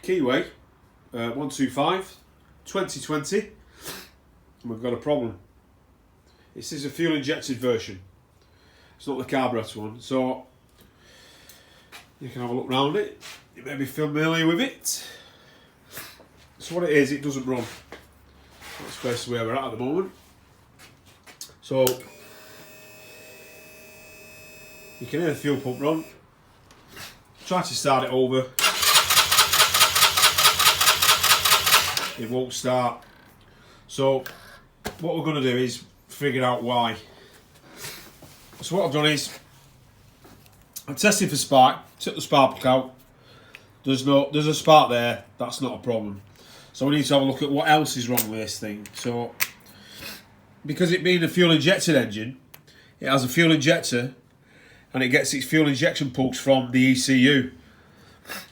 KEEWAY 125 2020, and we've got a problem. This is a fuel injected version. It's not the carburetor one, so you can have a look around it. You may be familiar with it. So what it is, it doesn't run. That's basically where we're at the moment. So you can hear the fuel pump run. Try to start it over. It won't start. So what we're going to do is figure out why. So what I've done is I'm testing for spark. Took the spark plug out. There's a spark there. That's not a problem. So we need to have a look at what else is wrong with this thing. So because it being a fuel injected engine, it has a fuel injector and it gets its fuel injection pulse from the ECU.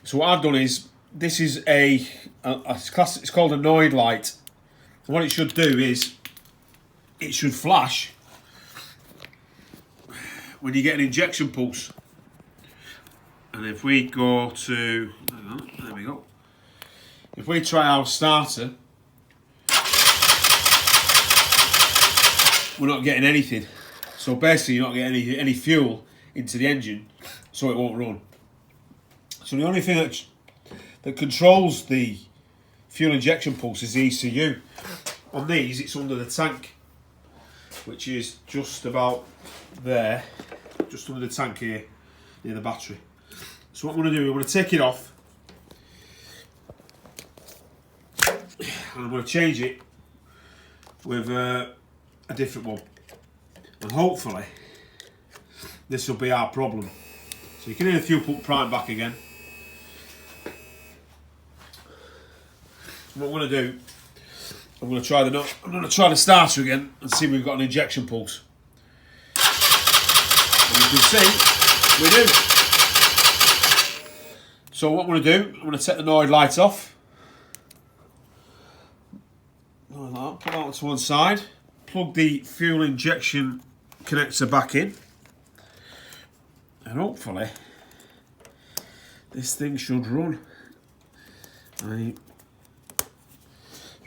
So what I've done is, this is it's called a Noid light. And what it should do is, it should flash when you get an injection pulse. And if we go to, hang on, there we go. If we try our starter, we're not getting anything. So basically you're not getting any fuel into the engine, so it won't run. So the only thing that controls the fuel injection pulse is the ECU. On these, it's under the tank, which is just about there, just under the tank here, near the battery. So what I'm going to do, I'm going to take it off, and I'm going to change it with a different one, and hopefully this will be our problem. So you can hear the fuel pump prime back again. What I'm going to do, I'm going to try the starter again and see if we've got an injection pulse. And you can see we do. So what I'm going to do, I'm going to take the Noid light off. Like that, put that to one side. Plug the fuel injection connector back in. And hopefully this thing should run.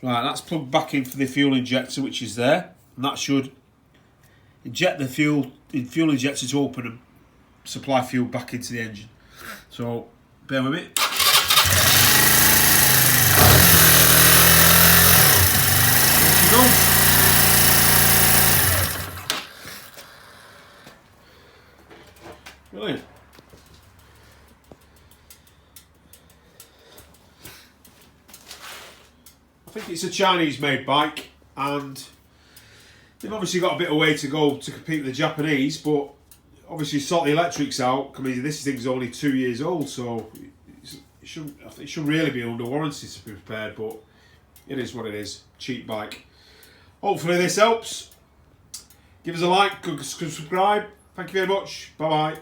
Right, that's plugged back in for the fuel injector, which is there, and that should inject the fuel injector to open and supply fuel back into the engine. So bear with me. Brilliant. I think it's a Chinese made bike, and they've obviously got a bit of way to go to compete with the Japanese, but obviously sort the electrics out. I mean, this thing's only 2 years old, so it shouldn't really be under warranty to be prepared, but it is what it is. Cheap bike. Hopefully this helps. Give us a like, subscribe. Thank you very much. Bye bye.